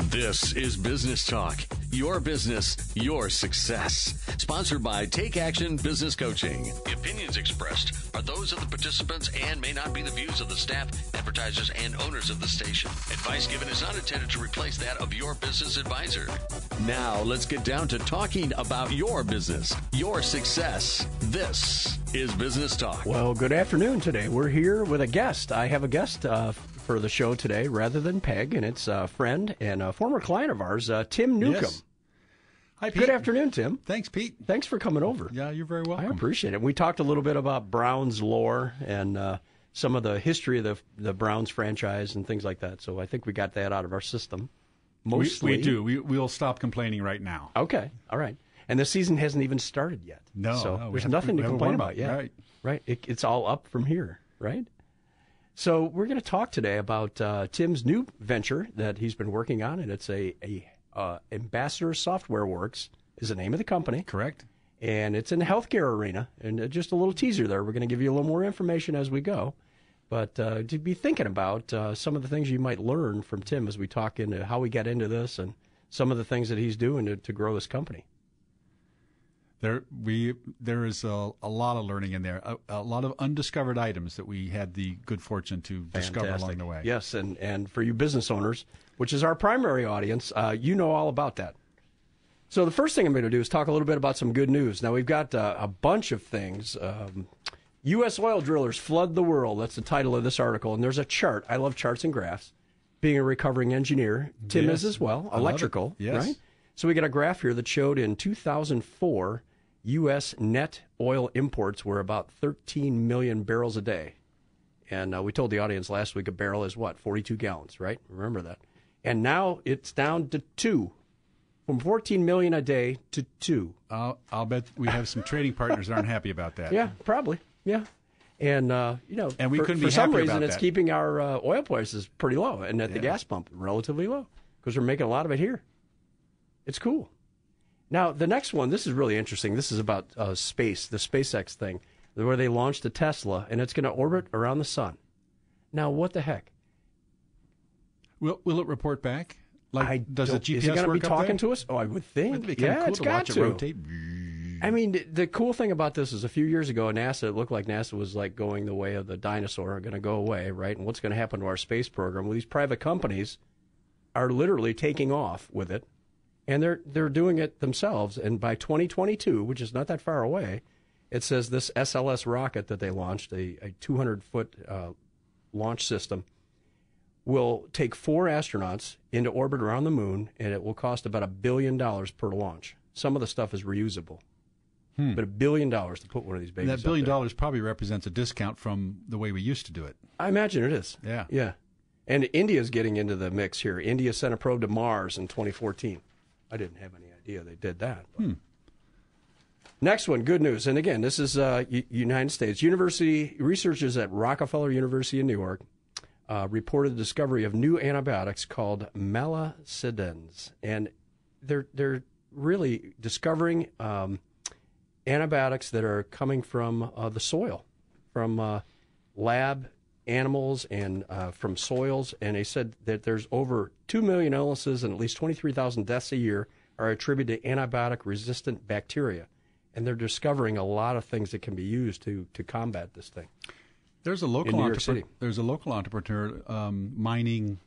This is Business Talk. Your business, your success. Sponsored by Take Action Business Coaching. The opinions expressed are those of the participants and may not be the views of the staff, advertisers, and owners of the station. Advice given is not intended to replace that of your business advisor. Now, let's get down to talking about your business, your success. This is Business Talk. Well, good afternoon today. We're here with a guest. I have a guest for the show today rather than Peg, and it's a friend and a former client of ours, Tim Newcome. Yes. Hi, Pete. Good afternoon, Tim. Thanks, Pete. Thanks for coming over. Yeah, you're very welcome. I appreciate it. We talked a little bit about Browns lore and some of the history of the Browns franchise and things like that, so I think we got that out of our system. Mostly. We do. We'll stop complaining right now. Okay. All right. And the season hasn't even started yet. No. There's nothing to complain about yet. Right. It's all up from here, right? So we're going to talk today about Tim's new venture that he's been working on, and it's a Ambassador Software Works is the name of the company. Correct. And it's in the healthcare arena. And just a little teaser there. We're going to give you a little more information as we go. But to be thinking about some of the things you might learn from Tim as we talk into how we got into this and some of the things that he's doing to grow this company. There is a lot of learning in there, a lot of undiscovered items that we had the good fortune to discover along the way. Yes, and for you business owners, which is our primary audience, you know all about that. So the first thing I'm going to do is talk a little bit about some good news. Now, we've got a bunch of things. U.S. oil drillers flood the world. That's the title of this article. And there's a chart. I love charts and graphs. Being a recovering engineer, Tim is as well, electrical, yes. Right? So we got a graph here that showed in 2004, U.S. net oil imports were about 13 million barrels a day. And we told the audience last week a barrel is what? 42 gallons, right? Remember that. And now it's down to 2. From 14 million a day to 2. I'll bet we have some trading partners that aren't happy about that. Yeah, probably. Yeah. And, and we couldn't be for some happy reason, about it's that. keeping our oil prices pretty low. And at the gas pump, relatively low. Because we're making a lot of it here. It's cool. Now, the next one, this is really interesting. This is about space, the SpaceX thing, where they launched a Tesla, and it's going to orbit around the sun. Now, what the heck? Will it report back? Does the GPS is it going to be work up talking there? to us? Oh, I would think. It'd be kind of cool it's to got watch to it rotate. I mean, the cool thing about this is a few years ago, it looked like NASA was like going the way of the dinosaur, going to go away, right? And what's going to happen to our space program? Well, these private companies are literally taking off with it, and they're doing it themselves. And by 2022, which is not that far away, it says this SLS rocket that they launched, a 200-foot launch system, will take 4 astronauts into orbit around the moon, and it will cost about $1 billion per launch. Some of the stuff is reusable. But $1 billion to put one of these babies That $1 billion up there. probably represents a discount from the way we used to do it. I imagine it is. Yeah. Yeah. And India's getting into the mix here. India sent a probe to Mars in 2014. I didn't have any idea they did that. Next one, good news. And again, this is United States. Researchers at Rockefeller University in New York reported the discovery of new antibiotics called malacidins. And they're really discovering antibiotics that are coming from the soil, from lab animals and from soils. And they said that there's over 2 million illnesses and at least 23,000 deaths a year are attributed to antibiotic-resistant bacteria. And they're discovering a lot of things that can be used to combat this thing. There's a local entrepreneur mining.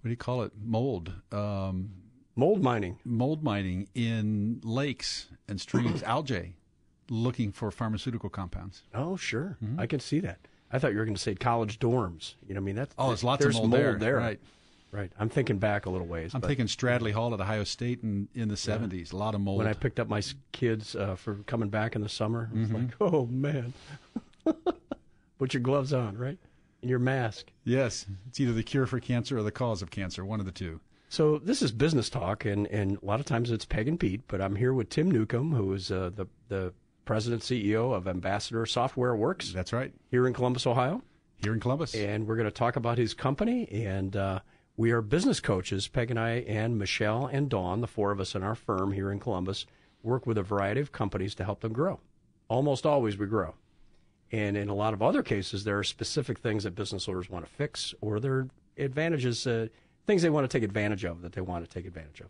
What do you call it? Mold. Mold mining. Mold mining in lakes and streams, algae, looking for pharmaceutical compounds. Oh, sure. Mm-hmm. I can see that. I thought you were going to say college dorms. You know, I mean, there's lots of mold there. Right. I'm thinking back a little ways. I'm thinking Stradley Hall at Ohio State in the 70s. A lot of mold. When I picked up my kids for coming back in the summer, I was like, oh, man. Put your gloves on, right? And your mask. Yes. It's either the cure for cancer or the cause of cancer, one of the two. So this is business talk, and a lot of times it's Peg and Pete, but I'm here with Tim Newcome, who is the president CEO of Ambassador Software Works. That's right. Here in Columbus, Ohio. Here in Columbus. And we're going to talk about his company, and we are business coaches. Peg and I and Michelle and Dawn, the 4 of us in our firm here in Columbus, work with a variety of companies to help them grow. Almost always we grow. And in a lot of other cases, there are specific things that business owners want to fix, or there are advantages things they want to take advantage of that they want to take advantage of.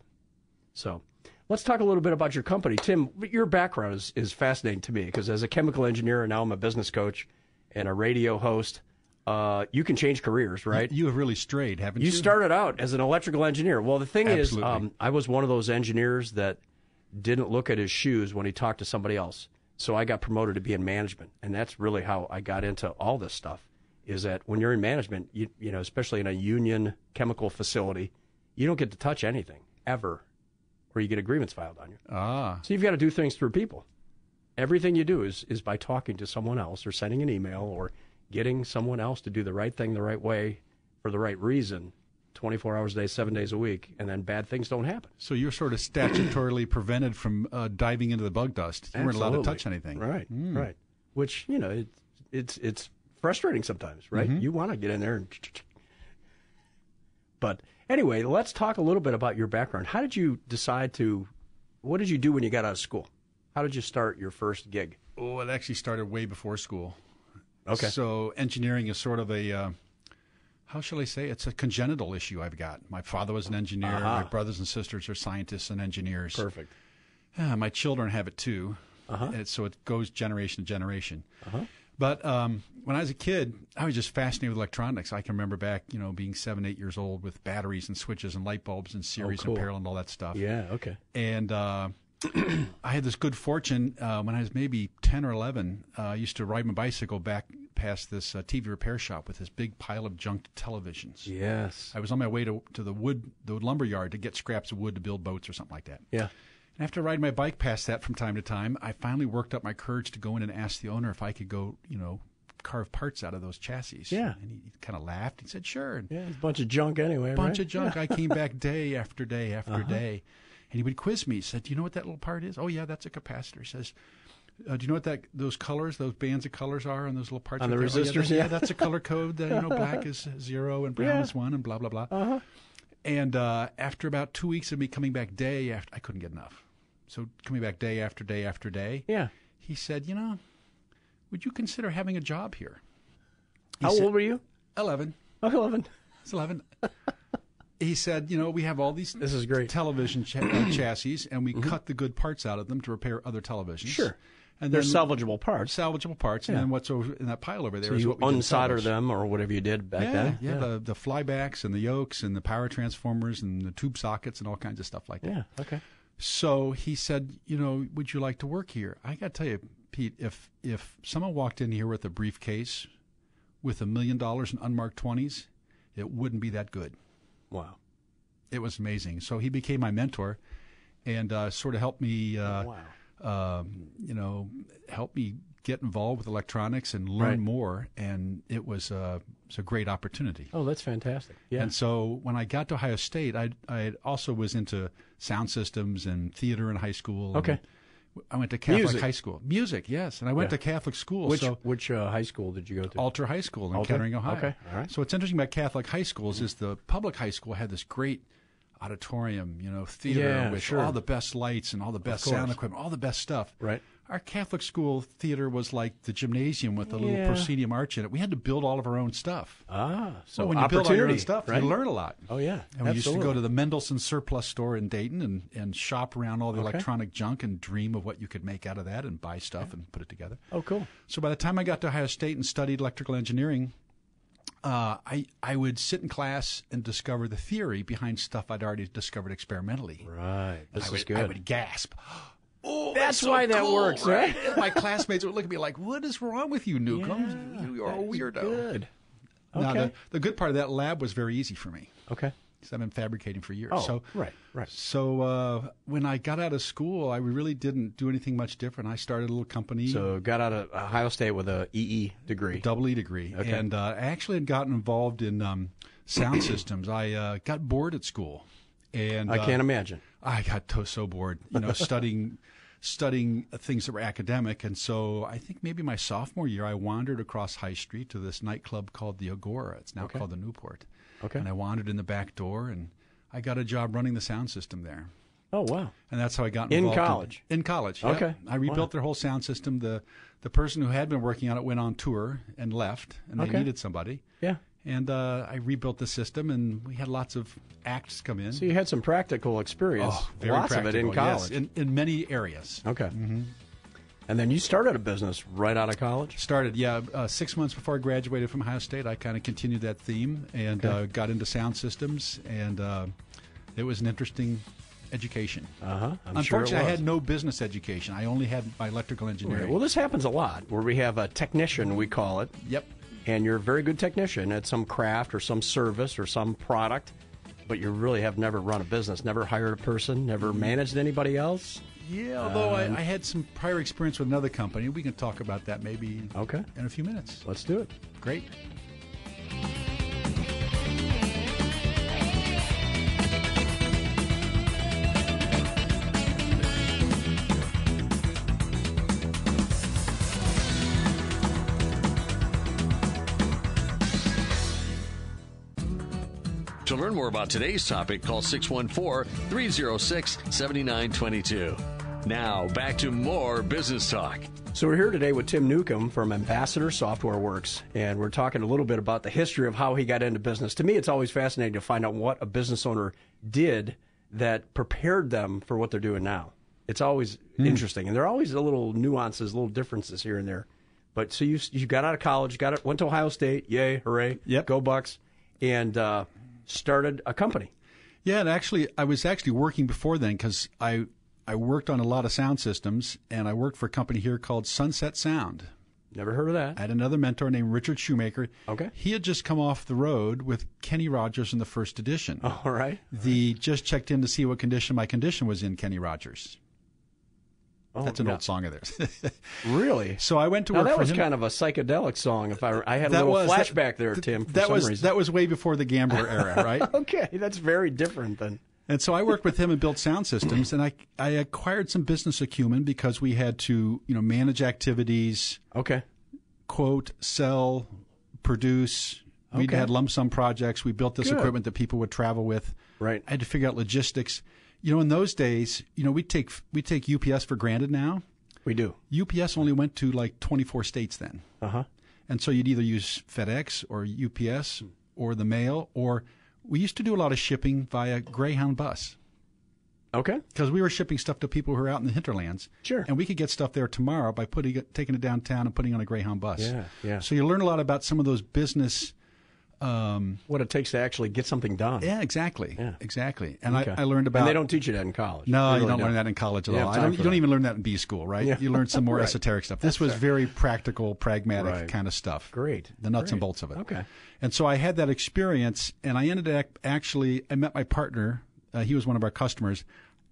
So let's talk a little bit about your company. Tim, your background is fascinating to me because as a chemical engineer, and now I'm a business coach and a radio host, you can change careers, right? You have really strayed, haven't you? You started out as an electrical engineer. Well, the thing Absolutely. is, I was one of those engineers that didn't look at his shoes when he talked to somebody else. So I got promoted to be in management, and that's really how I got into all this stuff, is that when you're in management, you know, especially in a union chemical facility, you don't get to touch anything, ever, or you get a grievance filed on you. So you've got to do things through people. Everything you do is by talking to someone else or sending an email or getting someone else to do the right thing the right way for the right reason, 24 hours a day, 7 days a week, and then bad things don't happen. So you're sort of statutorily prevented from diving into the bug dust. You weren't allowed to touch anything. Right, right. Which, you know, it's frustrating sometimes, right? You want to get in there and... But anyway, let's talk a little bit about your background. How did you decide to... What did you do when you got out of school? How did you start your first gig? Oh, it actually started way before school. Okay. So engineering is sort of a, how shall I say, it's a congenital issue I've got. My father was an engineer. My brothers and sisters are scientists and engineers. Perfect. My children have it too. And so it goes generation to generation. But when I was a kid, I was just fascinated with electronics. I can remember back, you know, being 7, 8 years old with batteries and switches and light bulbs and series and parallel and all that stuff. Yeah, okay. And I had this good fortune when I was maybe 10 or 11. I used to ride my bicycle back past this TV repair shop with this big pile of junked televisions. Yes. I was on my way to the lumber yard to get scraps of wood to build boats or something like that. Yeah. And after riding my bike past that from time to time, I finally worked up my courage to go in and ask the owner if I could go, you know, carve parts out of those chassis. Yeah. And he kind of laughed. He said, sure. And Yeah, it's a bunch of junk anyway, bunch right? of junk. I came back day after day after day. And he would quiz me. He said, do you know what that little part is? Oh, yeah, that's a capacitor. He says, do you know what those colors, those bands of colors are on those little parts? On the resistors, yeah, that's a color code. You know, black is 0 and brown is 1 and blah, blah, blah. And after about 2 weeks of me coming back day after, I couldn't get enough. So coming back day after day after day, he said, you know, would you consider having a job here? How old were you? 11. Oh, 11. I was 11. He said, you know, we have all these This is great. television chassis, and we cut the good parts out of them to repair other televisions. Sure. And They're then salvageable parts. salvageable parts, and then what's over in that pile over there So is you what we did unsolder salvage. them or whatever you did back then? Yeah, the flybacks and the yokes and the power transformers and the tube sockets and all kinds of stuff like that. Yeah, okay. So he said, you know, would you like to work here? I got to tell you, Pete, if someone walked in here with a briefcase with $1 million in unmarked 20s, it wouldn't be that good. Wow. It was amazing. So he became my mentor and sort of helped me, you know, help me get involved with electronics and learn more. And it was a great opportunity. Oh, that's fantastic. Yeah. And so when I got to Ohio State, I also was into sound systems and theater in high school. Okay. I went to Catholic Music. high school. Music, yes. And I went to Catholic school. Which high school did you go to? Alter High School in Alter? Kettering, Ohio. Okay, all right. So what's interesting about Catholic high schools is the public high school had this great auditorium, you know, theater with all the best lights and all the best sound equipment, all the best stuff. Right. Our Catholic school theater was like the gymnasium with a little proscenium arch in it. We had to build all of our own stuff. So when you build all your own opportunity, stuff, right? you learn a lot. Oh, yeah. And we used to go to the Mendelssohn surplus store in Dayton and shop around all the Okay. electronic junk and dream of what you could make out of that and buy stuff and put it together. Oh, cool. So by the time I got to Ohio State and studied electrical engineering, I would sit in class and discover the theory behind stuff I'd already discovered experimentally. Right. This is good. I would gasp. Oh, That's so why that cool, works, right? And my classmates would look at me like, "What is wrong with you, Newcome? You are a weirdo." Good. Now, Okay. the good part of that lab was very easy for me Okay. because I've been fabricating for years. Oh, so, right. So when I got out of school, I really didn't do anything much different. I started a little company. So got out of Ohio State with a EE degree. Double E degree. Okay. And I actually had gotten involved in sound systems. I got bored at school. And I can't imagine. I got so bored, you know, studying things that were academic. And so I think maybe my sophomore year, I wandered across High Street to this nightclub called the Agora. It's now called the Newport. Okay. And I wandered in the back door, and I got a job running the sound system there. Oh, wow. And that's how I got In involved. college? In college, yeah. Okay. I rebuilt their whole sound system. The person who had been working on it went on tour and left, and they needed somebody. Yeah. And I rebuilt the system, and we had lots of acts come in. So you had some practical experience, very lots of it in college. Yes, in many areas. Okay. Mm-hmm. And then you started a business right out of college? Started, 6 months before I graduated from Ohio State. I kind of continued that theme and got into sound systems, and it was an interesting education. Unfortunately, I had no business education. I only had my electrical engineering. Right. Well, this happens a lot, where we have a technician, we call it. Yep. And you're a very good technician at some craft or some service or some product, but you really have never run a business, never hired a person, never managed anybody else. Yeah, although I had some prior experience with another company. We can talk about that maybe in a few minutes. Let's do it. Great. To learn more about today's topic, call 614-306-7922. Now, back to more business talk. So we're here today with Tim Newcome from Ambassador Software Works, and we're talking a little bit about the history of how he got into business. To me, it's always fascinating to find out what a business owner did that prepared them for what they're doing now. It's always interesting, and there are always little nuances, little differences here and there. But so you got out of college, went to Ohio State, yay, hooray, go Bucks, and started a company. Yeah, and actually, I was actually working before then because I worked on a lot of sound systems, and I worked for a company here called Sunset Sound. Never heard of that. I had another mentor named Richard Shoemaker. Okay. He had just come off the road with Kenny Rogers in the first edition. All right. Just checked in to see what condition my condition was in, Kenny Rogers. Oh, that's an old song of theirs. Really? So I went to work for him. That was kind of a psychedelic song. If I had a little flashback there, Tim. That was way before the Gambler era, right? Okay, that's very different than. And so I worked with him and built sound systems, and I acquired some business acumen because we had to manage activities. Okay. Quote, sell, produce. We had lump sum projects. We built this equipment that people would travel with. Right. I had to figure out logistics. In those days, we take UPS for granted now. We do. UPS only went to like 24 states then. And so you'd either use FedEx or UPS or the mail, or we used to do a lot of shipping via Greyhound bus. Okay. Because we were shipping stuff to people who were out in the hinterlands. Sure. And we could get stuff there tomorrow by taking it downtown and putting it on a Greyhound bus. Yeah. So you learn a lot about some of those business. What it takes to actually get something done. Yeah, exactly. Yeah. Exactly. And I learned about. And they don't teach you that in college. No, you don't learn that in college at all. You don't even learn that in B school, right? Yeah. You learn some more esoteric stuff. This was very practical, pragmatic kind of stuff. Great. The nuts and bolts of it. Okay. And so I had that experience, and I ended up I met my partner. He was one of our customers.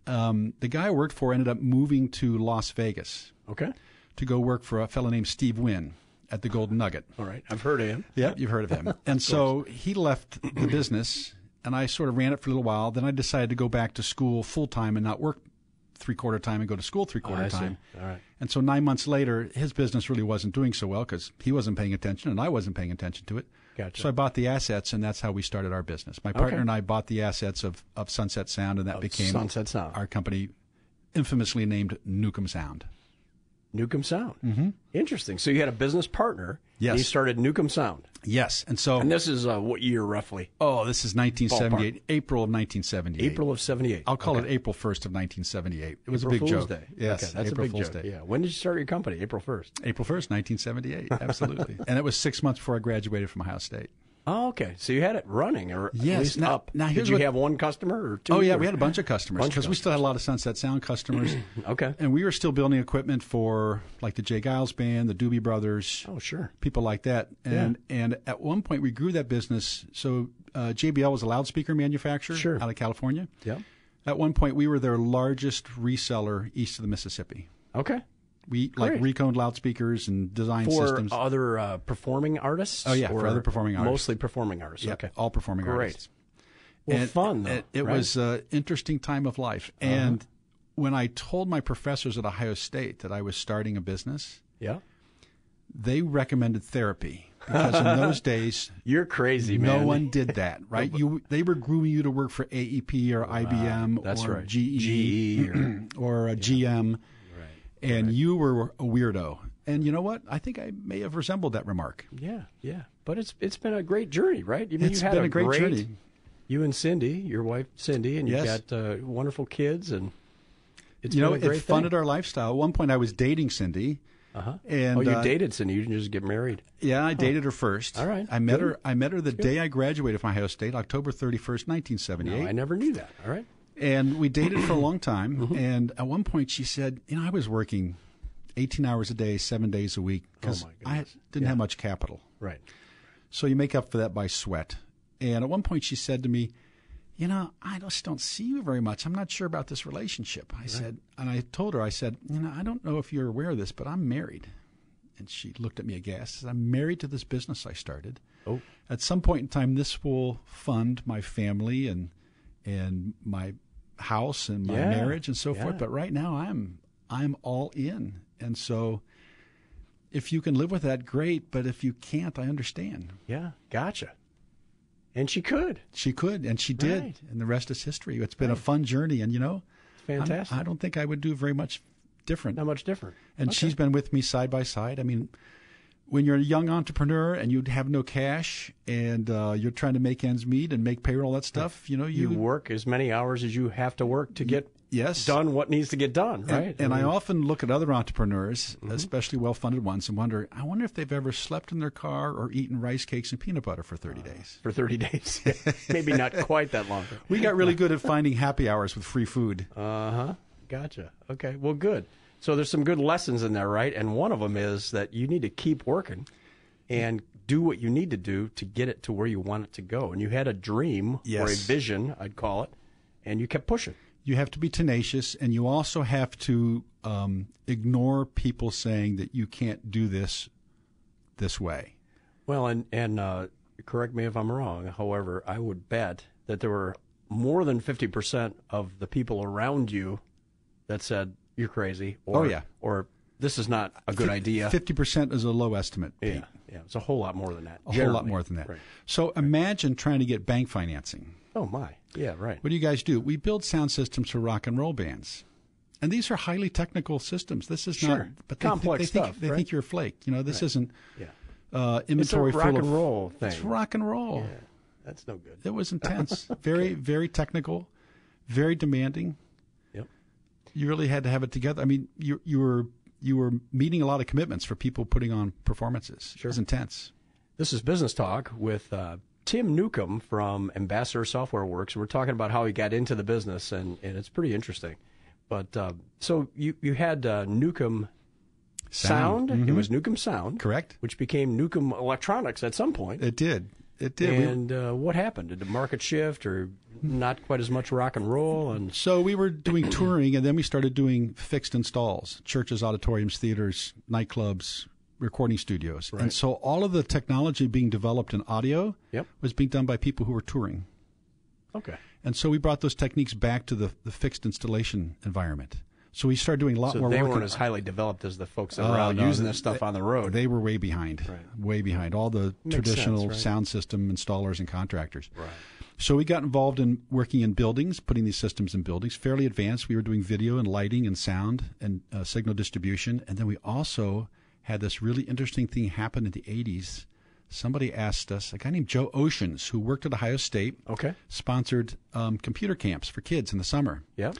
The guy I worked for ended up moving to Las Vegas. Okay. To go work for a fellow named Steve Wynn at the Golden Nugget. All right. I've heard of him. Yeah, you've heard of him. And so he left the business, and I sort of ran it for a little while. Then I decided to go back to school full-time and not work three-quarter time and go to school three-quarter time. All right. And so 9 months later, his business really wasn't doing so well because he wasn't paying attention and I wasn't paying attention to it. Gotcha. So I bought the assets, and that's how we started our business. My partner and I bought the assets of Sunset Sound, and that became Sunset Sound. Our company, infamously named Newcome Sound. Newcome Sound. Mm-hmm. Interesting. So you had a business partner. Yes. And you started Newcome Sound. Yes. And this is what year roughly? Oh, this is 1978, Ballpark. April of 1978. April of 78. I'll call it April 1st of 1978. It was April a big Fool's joke. Day. Yes, okay, that's April a big Fool's joke. Day. Yeah. When did you start your company? April 1st. April 1st, 1978. Absolutely. And it was 6 months before I graduated from Ohio State. Oh, okay. So you had it running, or yes, at least up. Now did you have one customer or two? Oh, yeah, we had a bunch of customers because we still had a lot of Sunset Sound customers. Okay. And we were still building equipment for like the Jay Giles Band, the Doobie Brothers. Oh, sure. People like that. And at one point we grew that business. So JBL was a loudspeaker manufacturer out of California. Yeah. At one point we were their largest reseller east of the Mississippi. Okay. We reconned loudspeakers and design systems. For other performing artists? Oh, yeah, for other performing artists. Mostly performing artists. Yep, okay. all performing artists. Well, and fun, though. It was an interesting time of life. And when I told my professors at Ohio State that I was starting a business, they recommended therapy. Because in those days, you're crazy, man. No one did that, right? They were grooming you to work for AEP or IBM or GE or GM. And you were a weirdo. And you know what? I think I may have resembled that remark. Yeah. But it's been a great journey, right? I mean, It's been a great journey. You and Cindy, your wife Cindy, and you've Yes. got wonderful kids, and it's You know, been a great it funded thing. our lifestyle. At one point, I was dating Cindy. Uh-huh. And, oh, you dated Cindy. You didn't just get married. Yeah, I dated her first. All right. I met Good. her. I met her the day I graduated from Ohio State, October 31st, 1978. No, I never knew that. All right. And we dated for a long time. Mm-hmm. And at one point, she said, I was working 18 hours a day, 7 days a week, because Oh, my I goodness. didn't have much capital. Right. So you make up for that by sweat. And at one point, she said to me, I just don't see you very much. I'm not sure about this relationship. I said, and I told her, I said, I don't know if you're aware of this, but I'm married. And she looked at me aghast. Said, I'm married to this business I started. Oh. At some point in time, this will fund my family and my house and my marriage and so forth. But right now, I'm all in. And so if you can live with that, great. But if you can't, I understand. Yeah. Gotcha. And she could. She could, and she did. Right. And the rest is history. It's been a fun journey. And, Fantastic. I don't think I would do very much different. Not much different. And Okay. she's been with me side by side. I mean, when you're a young entrepreneur and you have no cash and you're trying to make ends meet and make payroll, that stuff, You work as many hours as you have to work to get done what needs to get done, right? And I often look at other entrepreneurs, Mm-hmm. especially well-funded ones, and I wonder if they've ever slept in their car or eaten rice cakes and peanut butter for 30 days. For 30 days. Maybe not quite that long. We got really good at finding happy hours with free food. Uh-huh. Gotcha. Okay. Well, good. So there's some good lessons in there, right? And one of them is that you need to keep working and do what you need to do to get it to where you want it to go. And you had a dream or a vision, I'd call it, and you kept pushing. You have to be tenacious, and you also have to ignore people saying that you can't do this way. Well, and correct me if I'm wrong. However, I would bet that there were more than 50% of the people around you that said you're crazy, or this is not a good idea. 50% is a low estimate, Pete. Yeah, it's a whole lot more than that. A whole lot more than that. Right. So imagine trying to get bank financing. Oh, my. Yeah, right. What do you guys do? We build sound systems for rock and roll bands. And these are highly technical systems. This is not but complex stuff. They right? think you're a flake. This isn't inventory it's a rock full of and roll thing. It's rock and roll. Yeah, that's no good. It was intense. Very, very technical, very demanding. Yep. You really had to have it together. I mean, you were meeting a lot of commitments for people putting on performances. Sure. It was intense. This is Business Talk with Tim Newcome from Ambassador Software Works. We're talking about how he got into the business, and it's pretty interesting. But so you had Newcome Sound. Mm-hmm. It was Newcome Sound. Correct. Which became Newcome Electronics at some point. It did. And what happened? Did the market shift or not quite as much rock and roll? And so we were doing touring, and then we started doing fixed installs, churches, auditoriums, theaters, nightclubs, recording studios. Right. And so all of the technology being developed in audio was being done by people who were touring. Okay. And so we brought those techniques back to the fixed installation environment. So we started doing a lot more work. So they weren't as highly developed as the folks that were out using this stuff on the road. They were way behind, way behind all the traditional sense, sound system installers and contractors. Right. So we got involved in working in buildings, putting these systems in buildings, fairly advanced. We were doing video and lighting and sound and signal distribution. And then we also had this really interesting thing happen in the 80s. Somebody asked us, a guy named Joe Oceans, who worked at Ohio State, sponsored computer camps for kids in the summer. Yeah.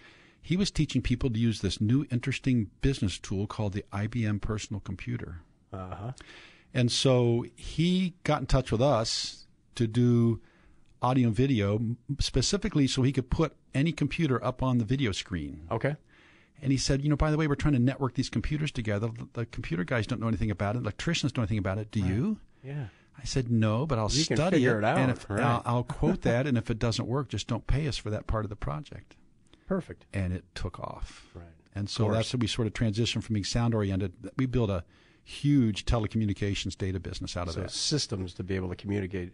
He was teaching people to use this new interesting business tool called the IBM Personal Computer. Uh-huh. And so he got in touch with us to do audio and video, specifically so he could put any computer up on the video screen. Okay. And he said, by the way, we're trying to network these computers together. The computer guys don't know anything about it. Electricians don't know anything about it. Do you? Yeah. I said, no, but I'll study it. Out. And if, I'll quote that, and if it doesn't work, just don't pay us for that part of the project. Perfect. And it took off. Right. And so that's how we sort of transitioned from being sound-oriented. We built a huge telecommunications data business out of that. Systems to be able to communicate,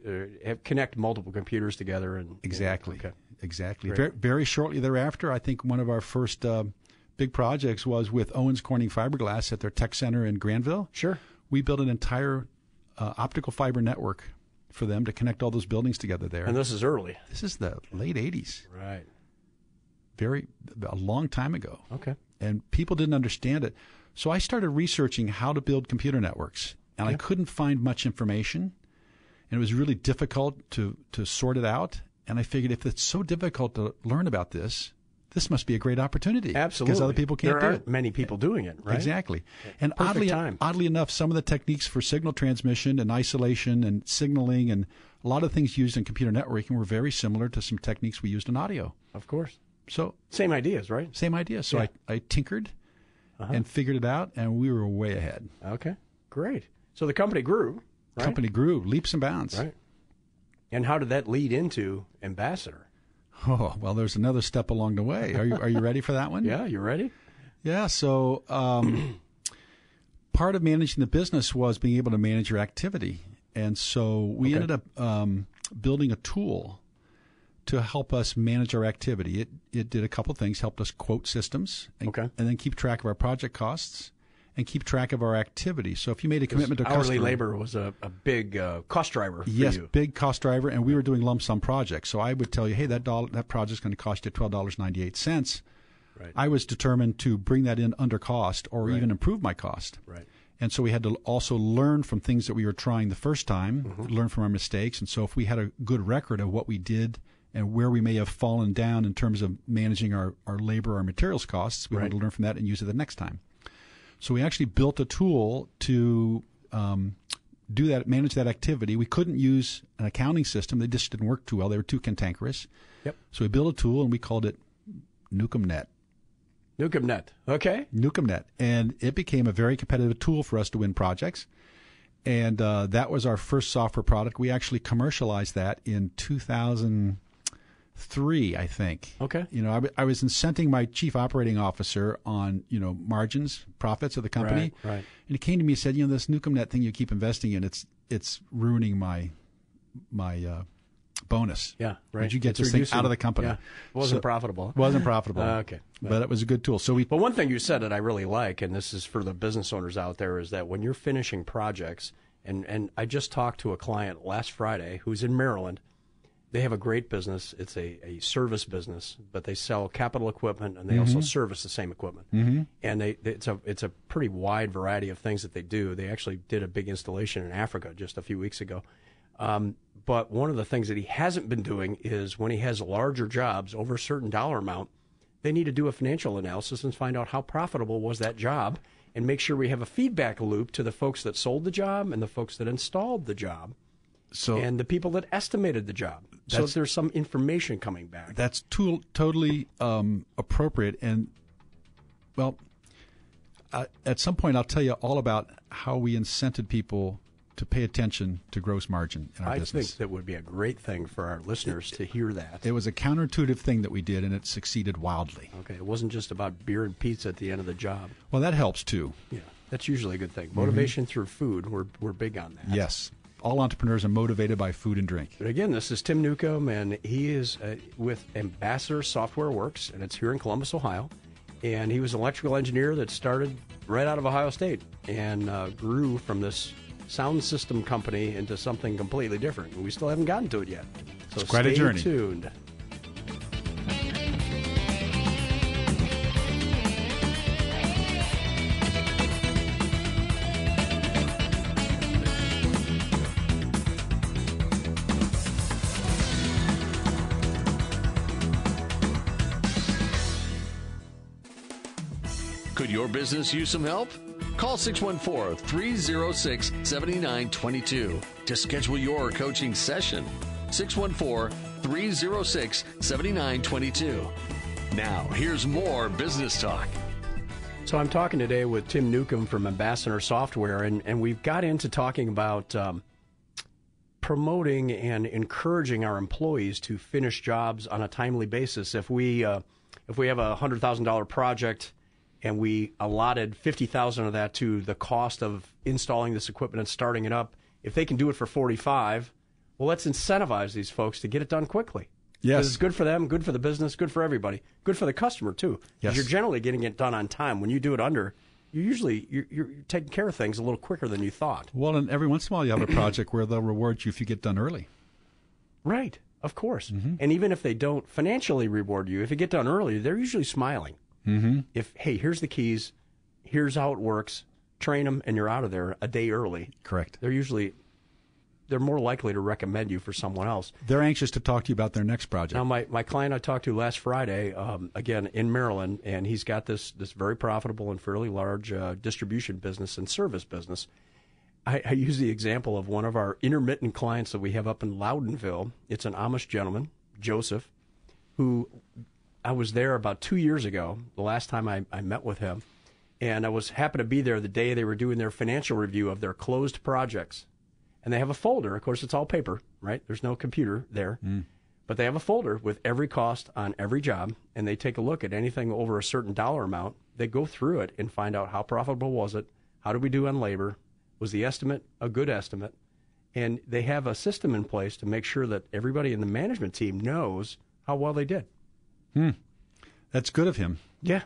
connect multiple computers together. Exactly. Exactly. Very, very shortly thereafter, I think one of our first big projects was with Owens Corning Fiberglass at their tech center in Granville. Sure. We built an entire optical fiber network for them to connect all those buildings together there. And this is early. This is the late 80s. Right. A long time ago. Okay. And people didn't understand it. So I started researching how to build computer networks, and I couldn't find much information. and it was really difficult to sort it out. And I figured if it's so difficult to learn about this must be a great opportunity. Absolutely. Because other people can't do it. There aren't many people doing it, right? Exactly. And Perfect oddly enough, some of the techniques for signal transmission and isolation and signaling and a lot of things used in computer networking were very similar to some techniques we used in audio. Of course. So same ideas, right? Same ideas. So I tinkered and figured it out, and we were way ahead. Okay, great. So the company grew, right? Company grew, leaps and bounds. Right. And how did that lead into Ambassador? Oh, well, there's another step along the way. Are you ready for that one? Yeah, you ready? Yeah, so part of managing the business was being able to manage your activity. And so we ended up building a tool to help us manage our activity. It did a couple things, helped us quote systems and then keep track of our project costs and keep track of our activity. So if you made a commitment to a customer... Hourly labor was a big cost driver for you. Yes, big cost driver, and we were doing lump sum projects. So I would tell you, hey, that project's going to cost you $12.98. Right. I was determined to bring that in under cost or even improve my cost. Right. And so we had to also learn from things that we were trying the first time, learn from our mistakes. And so if we had a good record of what we did and where we may have fallen down in terms of managing our labor, our materials costs, we wanted to learn from that and use it the next time. So we actually built a tool to do that, manage that activity. We couldn't use an accounting system. They just didn't work too well. They were too cantankerous. Yep. So we built a tool, and we called it Newcome Net. Newcome Net. Okay. Newcome Net. And it became a very competitive tool for us to win projects. And that was our first software product. We actually commercialized that in 2003, I think. Okay. You know, I was incenting my chief operating officer on, margins, profits of the company. Right. And he came to me and said, this Newcome Net thing you keep investing in, it's ruining my bonus. Yeah, right. Did you get this thing out of the company? Yeah. Wasn't profitable. Wasn't profitable. Okay. But it was a good tool. But one thing you said that I really like, and this is for the business owners out there, is that when you're finishing projects, and I just talked to a client last Friday who's in Maryland. They have a great business. It's a service business, but they sell capital equipment, and they also service the same equipment. And it's a pretty wide variety of things that they do. They actually did a big installation in Africa just a few weeks ago. But one of the things that he hasn't been doing is when he has larger jobs over a certain dollar amount, they need to do a financial analysis and find out how profitable was that job and make sure we have a feedback loop to the folks that sold the job and the folks that installed the job and the people that estimated the job. So there's some information coming back. That's totally appropriate. And, well, at some point I'll tell you all about how we incented people to pay attention to gross margin in our business. I think that would be a great thing for our listeners to hear that. It was a counterintuitive thing that we did, and it succeeded wildly. Okay, it wasn't just about beer and pizza at the end of the job. Well, that helps, too. Yeah, that's usually a good thing. Motivation through food, we're big on that. Yes. All entrepreneurs are motivated by food and drink. But again, this is Tim Newcombe, and he is with Ambassador Software Works, and it's here in Columbus, Ohio. And he was an electrical engineer that started right out of Ohio State and grew from this sound system company into something completely different. And we still haven't gotten to it yet. So it's quite a journey. Stay tuned. Could your business use some help? Call 614-306-7922 to schedule your coaching session. 614-306-7922. Now, here's more business talk. So I'm talking today with Tim Newcombe from Ambassador Software, and we've got into talking about promoting and encouraging our employees to finish jobs on a timely basis. If we have a $100,000 project and we allotted $50,000 of that to the cost of installing this equipment and starting it up, if they can do it for $45,000, well, let's incentivize these folks to get it done quickly. Yes. Because it's good for them, good for the business, good for everybody, good for the customer too. Yes. You're generally getting it done on time. When you do it under, you're taking care of things a little quicker than you thought. Well, and every once in a while you have a project where they'll reward you if you get done early. Right, of course. And even if they don't financially reward you, if you get done early, they're usually smiling. If, hey, here's the keys, here's how it works, train them, and you're out of there a day early. Correct. They're usually they're more likely to recommend you for someone else. They're anxious to talk to you about their next project. Now, my client I talked to last Friday, again in Maryland, and he's got this very profitable and fairly large distribution business and service business. I use the example of one of our intermittent clients that we have up in Loudonville. It's an Amish gentleman, Joseph, who I was there about 2 years ago, the last time I met with him, and I happened to be there the day they were doing their financial review of their closed projects. And they have a folder. Of course, it's all paper, right? There's no computer there. But they have a folder with every cost on every job, and they take a look at anything over a certain dollar amount. They go through it and find out how profitable was it, how did we do on labor, was the estimate a good estimate, and they have a system in place to make sure that everybody in the management team knows how well they did. That's good of him. Yeah.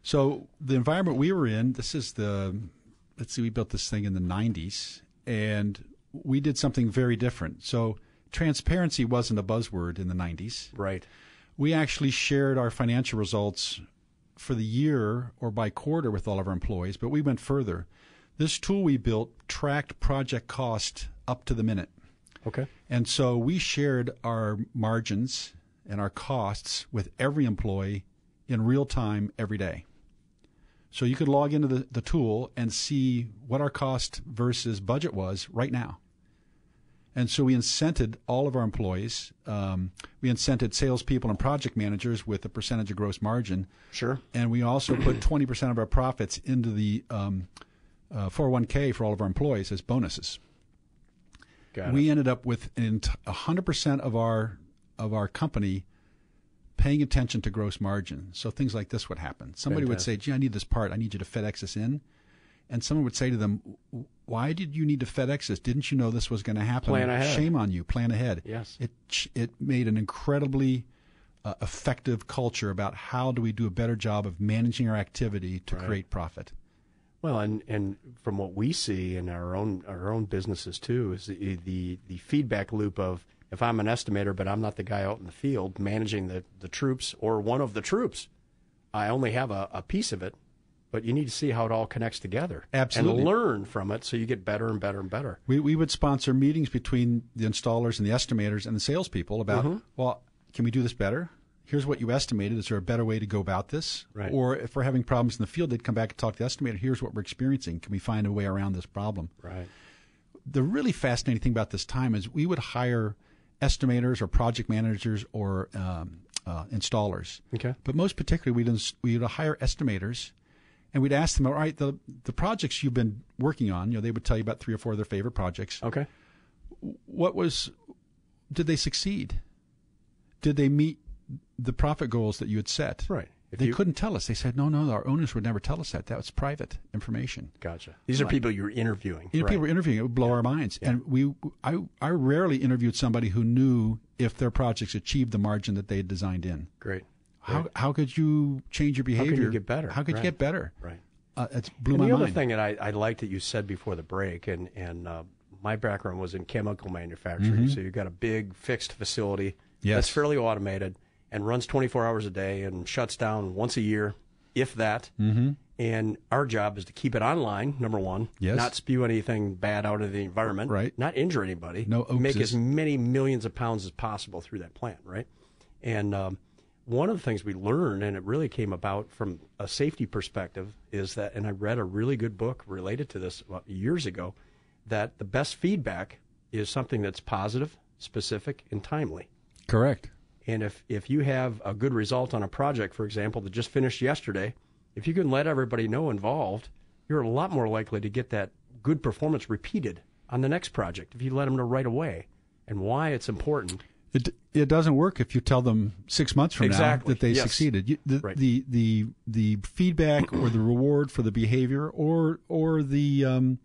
So the environment we were in, we built this thing in the 90s, and we did something very different. So transparency wasn't a buzzword in the 90s. Right. We actually shared our financial results for the year or by quarter with all of our employees, but we went further. This tool we built tracked project cost up to the minute. Okay. And so we shared our margins and our costs with every employee in real time every day. So you could log into the tool and see what our cost versus budget was right now. And so we incented all of our employees. We incented salespeople and project managers with a percentage of gross margin. Sure. And we also put 20% of our profits into the 401k for all of our employees as bonuses. We ended up with 100% of our company paying attention to gross margin. So things like this would happen. Somebody would say, gee, I need this part. I need you to FedEx this in. And someone would say to them, why did you need to FedEx this? Didn't you know this was going to happen? Plan ahead. Shame on you. Plan ahead. Yes. It made an incredibly effective culture about how do we do a better job of managing our activity to create profit. Well, and from what we see in our own businesses too, is the feedback loop of, if I'm an estimator but I'm not the guy out in the field managing the troops or one of the troops, I only have a piece of it, but you need to see how it all connects together. Absolutely. And learn from it so you get better and better and better. We would sponsor meetings between the installers and the estimators and the salespeople about, well, can we do this better? Here's what you estimated. Is there a better way to go about this? Right. Or if we're having problems in the field, they'd come back and talk to the estimator. Here's what we're experiencing. Can we find a way around this problem? Right. The really fascinating thing about this time is we would hire estimators or project managers or installers. Okay. But most particularly, we'd hire estimators, and we'd ask them, all right, the projects you've been working on, they would tell you about 3 or 4 of their favorite projects. Okay. Did they succeed? Did they meet the profit goals that you had set? Right. They couldn't tell us. They said, no, our owners would never tell us that. That was private information. Gotcha. These are people you're interviewing. People were interviewing. It would blow our minds. Yeah. And I rarely interviewed somebody who knew if their projects achieved the margin that they had designed in. Great. How could you change your behavior? How could you get better? How could you get better? Right. It blew my mind. The other thing that I liked that you said before the break, and my background was in chemical manufacturing, so you've got a big fixed facility that's fairly automated and runs 24 hours a day and shuts down once a year, if that. And our job is to keep it online, number one, not spew anything bad out of the environment, right? Not injure anybody, make as many millions of pounds as possible through that plant, right? And one of the things we learned, and it really came about from a safety perspective, is that, and I read a really good book related to this years ago, that the best feedback is something that's positive, specific, and timely. Correct. And if you have a good result on a project, for example, that just finished yesterday, if you can let everybody know involved, you're a lot more likely to get that good performance repeated on the next project if you let them know right away and why it's important. It doesn't work if you tell them 6 months from now that they succeeded. The feedback or the reward for the behavior or the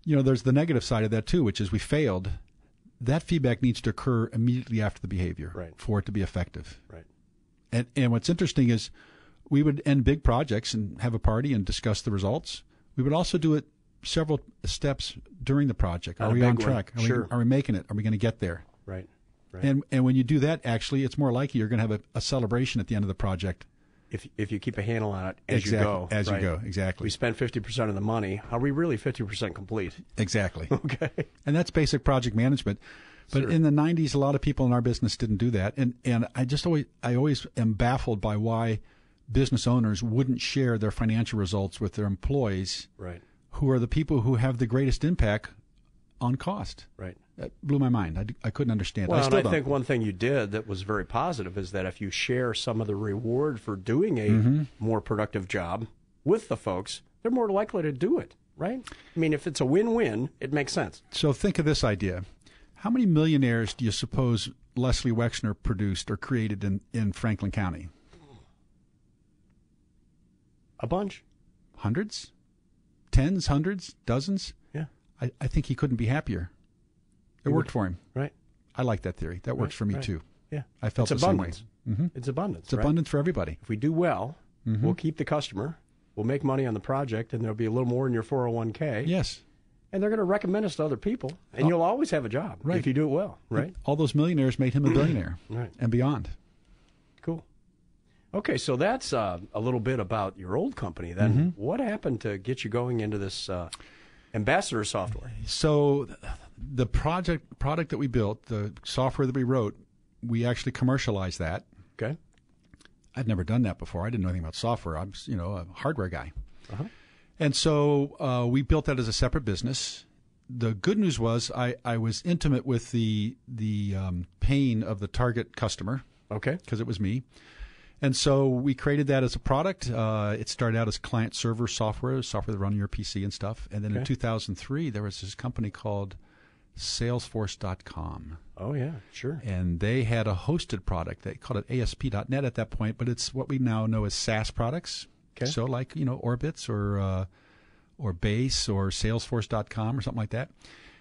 there's the negative side of that too, which is we failed. That feedback needs to occur immediately after the behavior for it to be effective. Right. And what's interesting is we would end big projects and have a party and discuss the results. We would also do it several steps during the project. Are we on track? Are we making it? Are we going to get there? Right. And when you do that, actually, it's more likely you're going to have a celebration at the end of the project if you keep a handle on it as you go. As you go, exactly. We spend 50% of the money. Are we really 50% complete? Exactly. Okay. And that's basic project management. But Sure. in the 90s, a lot of people in our business didn't do that. And I always am baffled by why business owners wouldn't share their financial results with their employees, Right. who are the people who have the greatest impact on cost. Right. That blew my mind. I couldn't understand. Well, I I think one thing you did that was very positive is that if you share some of the reward for doing a more productive job with the folks, they're more likely to do it, right? I mean, if it's a win-win, it makes sense. So think of this idea. How many millionaires do you suppose Leslie Wexner produced or created in Franklin County? A bunch. Hundreds? Tens? Hundreds? Dozens? Yeah. I think he couldn't be happier. It worked for him. Right. I like that theory. That works for me, right. too. Yeah. I felt it's the abundance. same way. It's abundance. It's right? abundance for everybody. If we do well, we'll keep the customer, we'll make money on the project, and there'll be a little more in your 401k. Yes. And they're going to recommend us to other people, and you'll always have a job if you do it well, right? All those millionaires made him a billionaire Right. and beyond. Cool. Okay, so that's a little bit about your old company. Then what happened to get you going into this ambassador software? So the product that we built, the software that we wrote, we actually commercialized that. Okay. I'd never done that before. I didn't know anything about software. I'm, a hardware guy. Uh-huh. And so we built that as a separate business. The good news was I was intimate with the pain of the target customer. Okay. Because it was me. And so we created that as a product. It started out as client-server software that run on your PC and stuff. And then in 2003, there was this company called Salesforce.com. Oh, yeah, sure. And they had a hosted product. They called it ASP.NET at that point, but it's what we now know as SaaS products. Okay. So like, Orbitz or Base or Salesforce.com or something like that.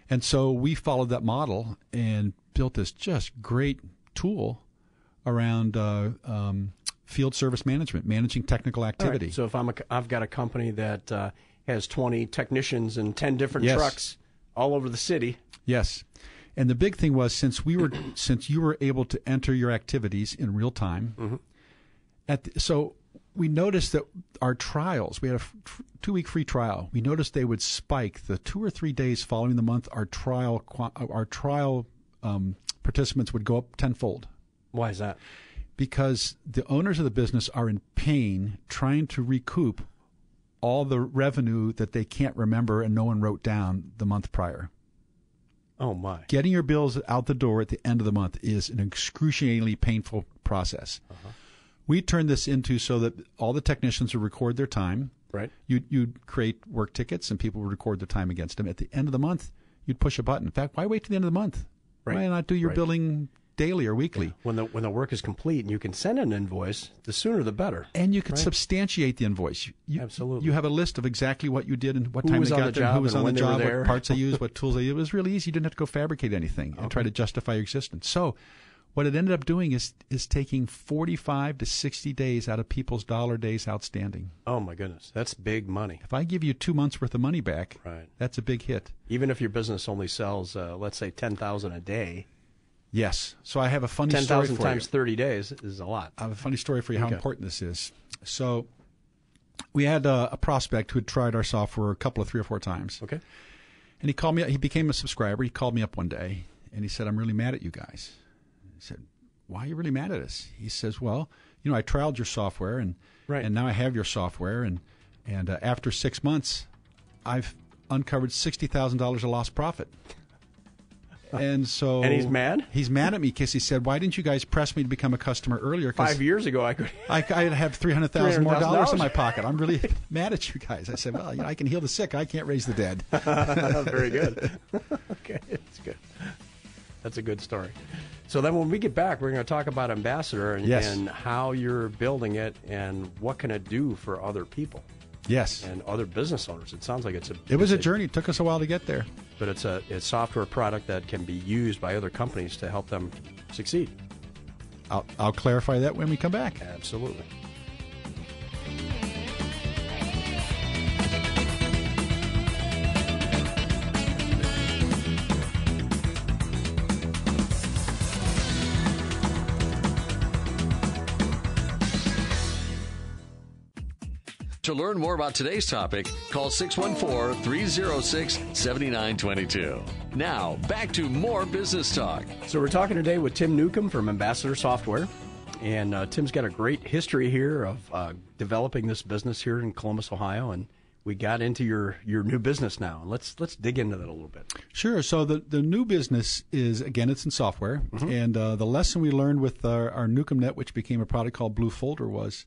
And so we followed that model and built this just great tool around field service management, managing technical activity. Right. So if I've got a company that has 20 technicians and 10 different trucks all over the city. Yes. And the big thing was since you were able to enter your activities in real time, so we noticed that our trials, we had a 2-week free trial. We noticed they would spike the 2 or 3 days following the month. Our trial participants would go up tenfold. Why is that? Because the owners of the business are in pain trying to recoup all the revenue that they can't remember and no one wrote down the month prior. Oh, my. Getting your bills out the door at the end of the month is an excruciatingly painful process. We turned this into so that all the technicians would record their time. Right. You'd create work tickets and people would record their time against them. At the end of the month, you'd push a button. In fact, why wait to the end of the month? Right. Why not do your billing daily or weekly? Yeah. When the work is complete and you can send an invoice, the sooner the better. And you can substantiate the invoice. Absolutely. You have a list of exactly what you did and what Who time was they on got the there, job who was and on the when they were job, there. what parts they used, what tools they used. It was really easy. You didn't have to go fabricate anything and try to justify your existence. So what it ended up doing is taking 45 to 60 days out of people's dollar days outstanding. Oh, my goodness. That's big money. If I give you 2 months' worth of money back, that's a big hit. Even if your business only sells, let's say, $10,000 a day. Yes. So I have a funny story for you. 10,000 times 30 days is a lot. I have a funny story for you how important this is. So we had a prospect who had tried our software a couple of 3 or 4 times. Okay. And he called me. He became a subscriber. He called me up one day, and he said, "I'm really mad at you guys." I said, "Why are you really mad at us?" He says, "Well, I trialed your software, and now I have your software, and after 6 months, I've uncovered $60,000 of lost profit." And so, and he's mad. He's mad at me because he said, "Why didn't you guys press me to become a customer earlier?" 5 years ago, I'd have $300,000 more dollars in my pocket. I'm really mad at you guys. I said, "Well, I can heal the sick. I can't raise the dead." Very good. Okay, that's good. That's a good story. So then, when we get back, we're going to talk about Ambassador and how you're building it and what can it do for other people. Yes. And other business owners. It sounds like it was a journey. It took us a while to get there. But it's a software product that can be used by other companies to help them succeed. I'll clarify that when we come back. Absolutely. To learn more about today's topic, call 614-306-7922. Now, back to more business talk. So we're talking today with Tim Newcome from Ambassador Software. And Tim's got a great history here of developing this business here in Columbus, Ohio. And we got into your new business now. Let's dig into that a little bit. Sure. So the new business is, again, it's in software. Mm-hmm. And the lesson we learned with our Newcome Net, which became a product called Blue Folder, was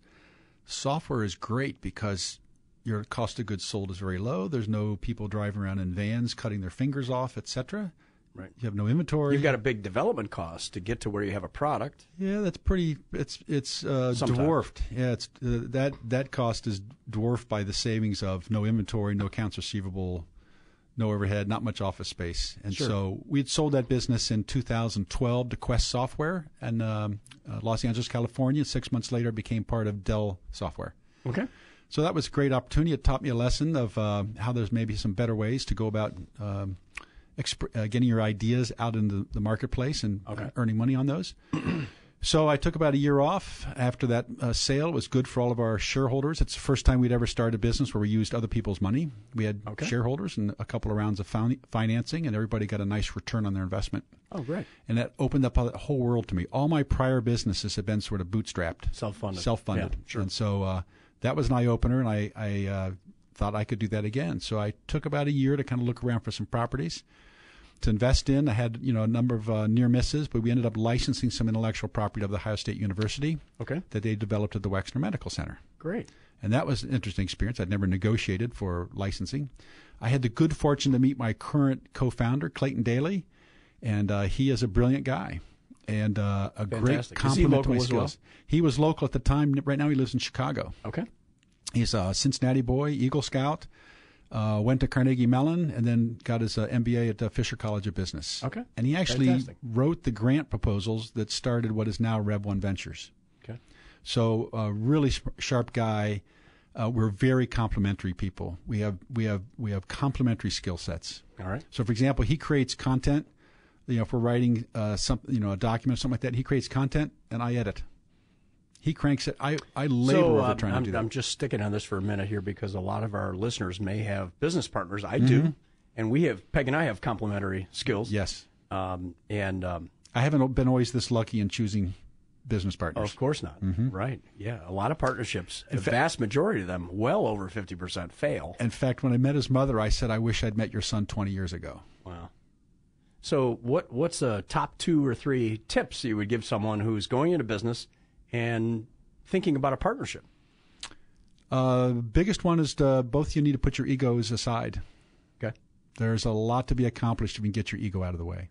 software is great because your cost of goods sold is very low. There's no people driving around in vans cutting their fingers off, etc. Right. You have no inventory. You've got a big development cost to get to where you have a product. Yeah, that's pretty. It's dwarfed. Yeah, it's that cost is dwarfed by the savings of no inventory, no accounts receivable, no overhead, not much office space. And so we'd sold that business in 2012 to Quest Software in Los Angeles, California. 6 months later, it became part of Dell Software. Okay. So that was a great opportunity. It taught me a lesson of how there's maybe some better ways to go about getting your ideas out into the marketplace and earning money on those. So I took about a year off after that sale. It was good for all of our shareholders. It's the first time we'd ever started a business where we used other people's money. We had shareholders and a couple of rounds of financing, and everybody got a nice return on their investment. Oh, great. And that opened up a whole world to me. All my prior businesses have been sort of bootstrapped. Self-funded. Yeah, sure. And so that was an eye-opener, and I thought I could do that again. So I took about a year to kind of look around for some properties to invest in. I had a number of near misses, but we ended up licensing some intellectual property of the Ohio State University that they developed at the Wexner Medical Center. Great. And that was an interesting experience. I'd never negotiated for licensing. I had the good fortune to meet my current co-founder, Clayton Daly, and he is a brilliant guy and a great complement to my skills. He was local at the time. Right now he lives in Chicago. Okay. He's a Cincinnati boy, Eagle Scout. Went to Carnegie Mellon and then got his MBA at Fisher College of Business. Okay. And he actually wrote the grant proposals that started what is now Rev 1 Ventures. Okay. So a really sharp guy. We're very complementary people. We have complementary skill sets. All right. So for example, he creates content. If we're writing a document or something like that, he creates content and I edit. He cranks it. I labor over trying to do that. I'm just sticking on this for a minute here because a lot of our listeners may have business partners. I do. And Peg and I have complementary skills. Yes. I haven't been always this lucky in choosing business partners. Of course not. Mm-hmm. Right. Yeah. A lot of partnerships, the vast majority of them, well over 50% fail. In fact, when I met his mother, I said, I wish I'd met your son 20 years ago. Wow. So what's the top 2 or 3 tips you would give someone who's going into business and thinking about a partnership? Biggest one is both you need to put your egos aside. Okay. There's a lot to be accomplished if you can get your ego out of the way.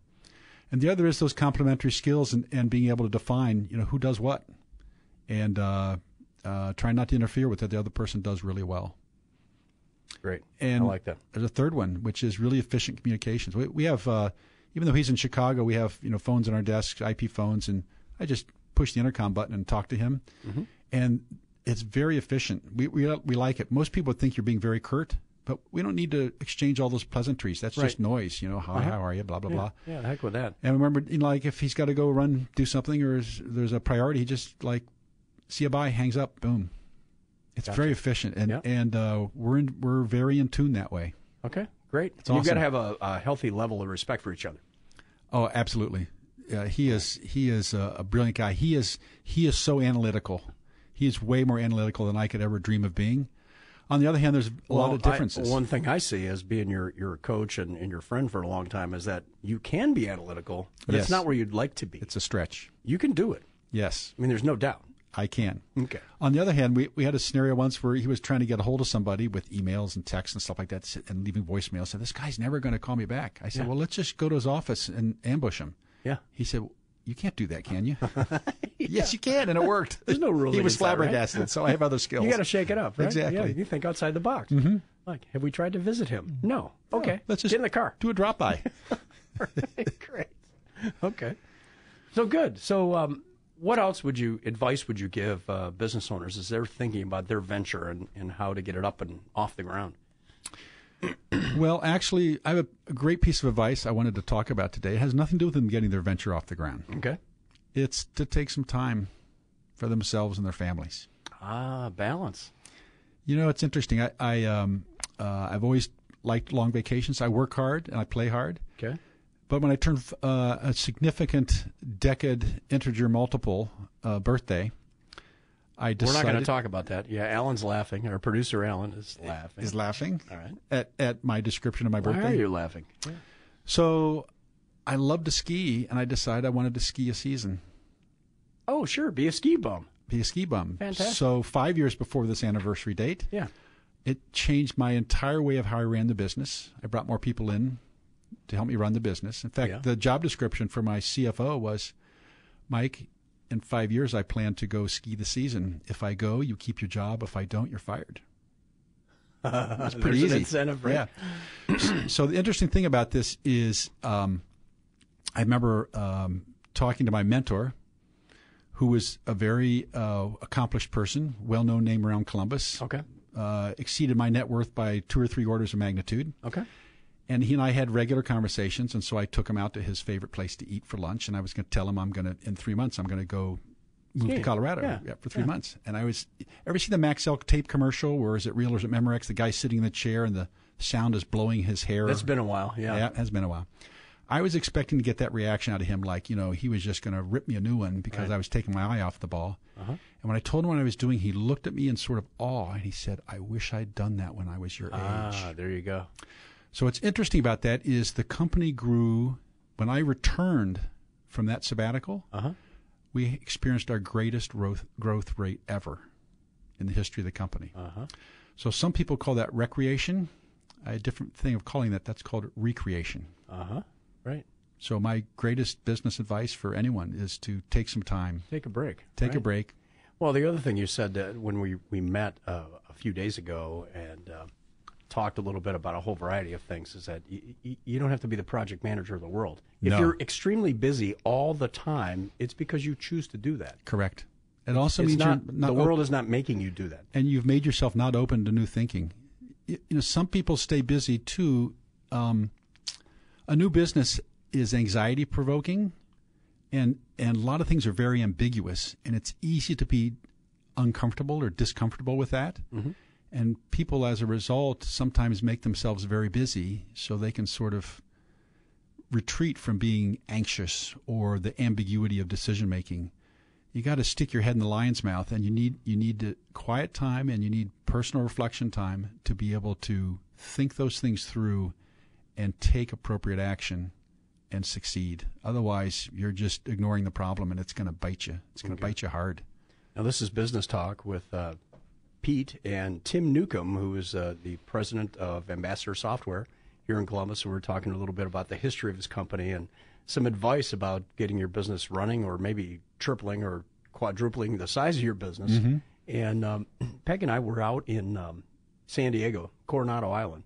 And the other is those complementary skills and being able to define, who does what. And try not to interfere with what the other person does really well. Great. And I like that. There's a third one, which is really efficient communications. We have, even though he's in Chicago, we have phones on our desks, IP phones, and I just push the intercom button and talk to him. Mm-hmm. And it's very efficient. We like it. Most people would think you're being very curt, but we don't need to exchange all those pleasantries. That's just noise. How are you? Blah, blah, blah. Yeah, heck with that. And remember, like if he's got to go do something or there's a priority, he just see you bye, hangs up, boom. It's very efficient. And we're very in tune that way. Okay, great. It's awesome. You've got to have a healthy level of respect for each other. Oh, absolutely. He is a brilliant guy. He is so analytical. He is way more analytical than I could ever dream of being. On the other hand, there's a lot of differences. One thing I see as being your coach and your friend for a long time is that you can be analytical, but it's not where you'd like to be. It's a stretch. You can do it. Yes. I mean, there's no doubt. I can. Okay. On the other hand, we had a scenario once where he was trying to get a hold of somebody with emails and texts and stuff like that and leaving voicemails. Said, this guy's never going to call me back. I said, well, let's just go to his office and ambush him. Yeah. He said, well, you can't do that, can you? Yes, you can, and it worked. There's no rule. He was flabbergasted, right? So I have other skills. You got to shake it up, right? Exactly. Yeah, you think outside the box. Mm-hmm. Like, have we tried to visit him? No. Okay. Let's just get in the car. Do a drop-by. Right. Great. Okay. So good. So what else advice would you give business owners as they're thinking about their venture and how to get it up and off the ground? Well, actually, I have a great piece of advice I wanted to talk about today. It has nothing to do with them getting their venture off the ground. Okay. It's to take some time for themselves and their families. Balance. You know, it's interesting. I've always liked long vacations. I work hard and I play hard. Okay. But when I turned a significant decade integer multiple birthday, I decided... We're not going to talk about that. Yeah, Alan's laughing. Our producer, Alan, is laughing. Is laughing? All right. At my description of my birthday. Why are you laughing? Yeah. So I love to ski, and I decided I wanted to ski a season. Oh, sure. Be a ski bum. Be a ski bum. Fantastic. So 5 years before this anniversary date, it changed my entire way of how I ran the business. I brought more people in to help me run the business. In fact, the job description for my CFO was, Mike, in 5 years, I plan to go ski the season. If I go, you keep your job. If I don't, you're fired. That's pretty easy. An incentive, right? Yeah. So the interesting thing about this is I remember talking to my mentor, who was a very accomplished person, well-known name around Columbus. Okay. Exceeded my net worth by 2 or 3 orders of magnitude. Okay. And he and I had regular conversations, and so I took him out to his favorite place to eat for lunch, and I was going to tell him in 3 months, I'm going to go move to Colorado for 3 months. And ever see the Max Elk tape commercial, where is it real or is it Memorex? The guy sitting in the chair and the sound is blowing his hair. That's been a while, Yeah, it has been a while. I was expecting to get that reaction out of him, like, he was just going to rip me a new one because I was taking my eye off the ball. And when I told him what I was doing, he looked at me in sort of awe, and he said, I wish I'd done that when I was your age. Ah, there you go. So what's interesting about that is the company grew. When I returned from that sabbatical, we experienced our greatest growth rate ever in the history of the company. So some people call that recreation. I had a different thing of calling that. That's called recreation. Right. So my greatest business advice for anyone is to take some time. Take a break. Take a break. Well, the other thing you said when we met a few days ago and talked a little bit about a whole variety of things is that you don't have to be the project manager of the world. If you're extremely busy all the time, it's because you choose to do that. Correct. It also means the world is not making you do that. And you've made yourself not open to new thinking. Some people stay busy too. A new business is anxiety provoking, and a lot of things are very ambiguous, and it's easy to be uncomfortable or discomfortable with that. And people, as a result, sometimes make themselves very busy so they can sort of retreat from being anxious or the ambiguity of decision making. You got to stick your head in the lion's mouth, and you need to quiet time, and you need personal reflection time to be able to think those things through and take appropriate action and succeed. Otherwise, you're just ignoring the problem, and it's going to bite you. It's going to bite you hard. Now, this is Business Talk with Pete and Tim Newcome, who is the president of Ambassador Software here in Columbus. So we're talking a little bit about the history of his company and some advice about getting your business running, or maybe tripling or quadrupling the size of your business. And Peg and I were out in San Diego, Coronado Island.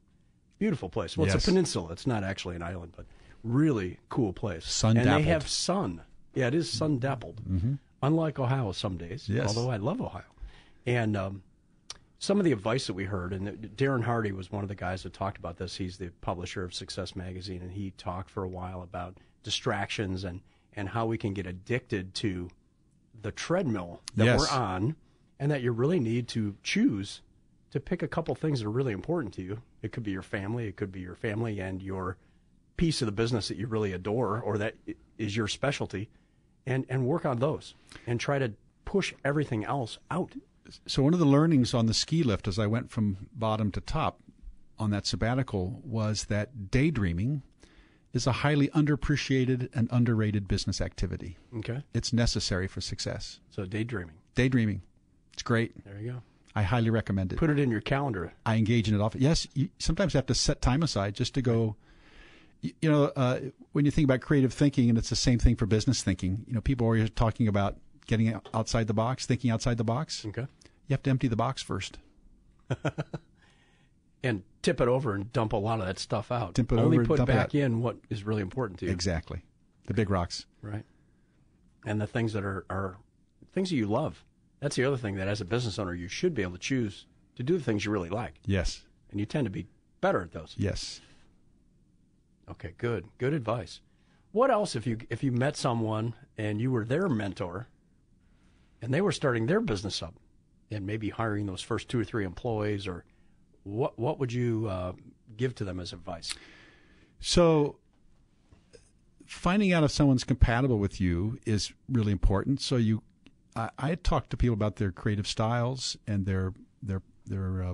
Beautiful place. Well, it's a peninsula. It's not actually an island, but really cool place. Sun-dappled. And they have sun. Yeah, it is sun-dappled. Unlike Ohio some days, although I love Ohio. And some of the advice that we heard, and Darren Hardy was one of the guys that talked about this. He's the publisher of Success Magazine, and he talked for a while about distractions and how we can get addicted to the treadmill that we're on, and that you really need to choose to pick a couple things that are really important to you. It could be your family. It could be your family and your piece of the business that you really adore or that is your specialty, and work on those and try to push everything else out. So one of the learnings on the ski lift as I went from bottom to top on that sabbatical was that daydreaming is a highly underappreciated and underrated business activity. Okay. It's necessary for success. So daydreaming. Daydreaming. It's great. There you go. I highly recommend it. Put it in your calendar. I engage in it often. Yes, you sometimes have to set time aside just to go. When you think about creative thinking, and it's the same thing for business thinking, people are always talking about getting outside the box, thinking outside the box. Okay. You have to empty the box first. And tip it over and dump a lot of that stuff out. Tip it Only over, put dump back it out. in what is really important to you. Exactly. The big rocks. Right. And the things that are things that you love. That's the other thing, that as a business owner, you should be able to choose to do the things you really like. Yes. And you tend to be better at those. Yes. Okay, good. Good advice. What else if you met someone and you were their mentor and they were starting their business up and maybe hiring those first 2 or 3 employees, or what would you give to them as advice? So finding out if someone's compatible with you is really important. So I talk to people about their creative styles and their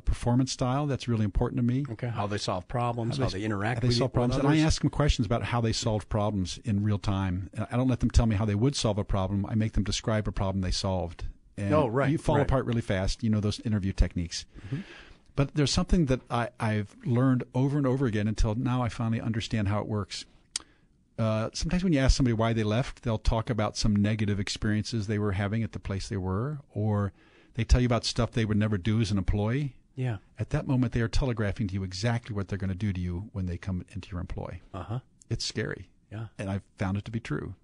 performance style. That's really important to me. Okay, how they solve problems, how they interact with others. And I ask them questions about how they solve problems in real time. I don't let them tell me how they would solve a problem. I make them describe a problem they solved. And you fall apart really fast. You know those interview techniques. Mm-hmm. But there's something that I've learned over and over again until now I finally understand how it works. Sometimes when you ask somebody why they left, they'll talk about some negative experiences they were having at the place they were, or they tell you about stuff they would never do as an employee. Yeah. At that moment, they are telegraphing to you exactly what they're going to do to you when they come into your employ. Uh-huh. It's scary. Yeah. And I've found it to be true.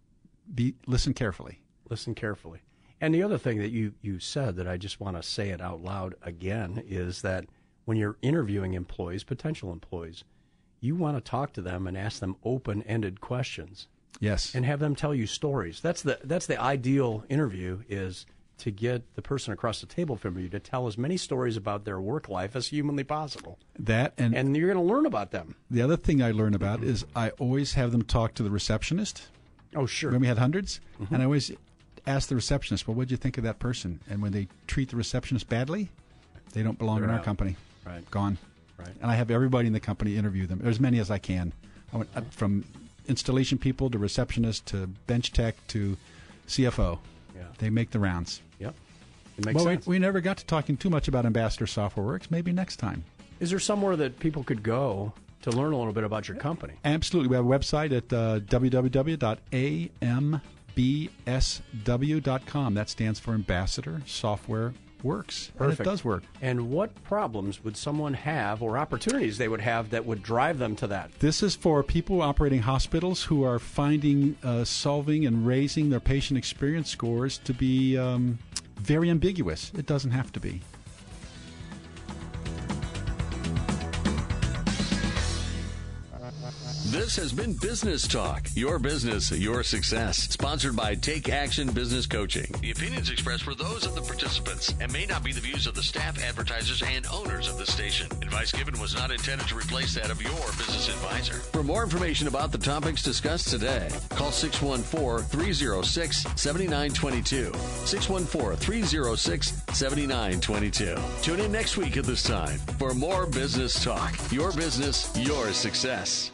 Listen carefully. Listen carefully. And the other thing that you said that I just want to say it out loud again is that when you're interviewing employees, potential employees, you want to talk to them and ask them open-ended questions. Yes. And have them tell you stories. That's the ideal interview, is to get the person across the table from you to tell as many stories about their work life as humanly possible. And you're going to learn about them. The other thing I learn about is I always have them talk to the receptionist. Oh, sure. When we had hundreds. Mm-hmm. And I always ask the receptionist, well, what did you think of that person? And when they treat the receptionist badly, they don't belong in our company. Right. Gone. Right. And I have everybody in the company interview them, as many as I can. I went from installation people to receptionist to bench tech to CFO. Yeah. They make the rounds. Yep. It makes sense. We never got to talking too much about Ambassador Software Works. Maybe next time. Is there somewhere that people could go to learn a little bit about your company? Absolutely. We have a website at www.ambsw.com. That stands for Ambassador Software Works. Perfect. And it does work. And what problems would someone have, or opportunities they would have, that would drive them to that? This is for people operating hospitals who are finding, solving, and raising their patient experience scores to be very ambiguous. It doesn't have to be. This has been Business Talk, your business, your success. Sponsored by Take Action Business Coaching. The opinions expressed were those of the participants and may not be the views of the staff, advertisers, and owners of the station. Advice given was not intended to replace that of your business advisor. For more information about the topics discussed today, call 614-306-7922. 614-306-7922. Tune in next week at this time for more Business Talk, your business, your success.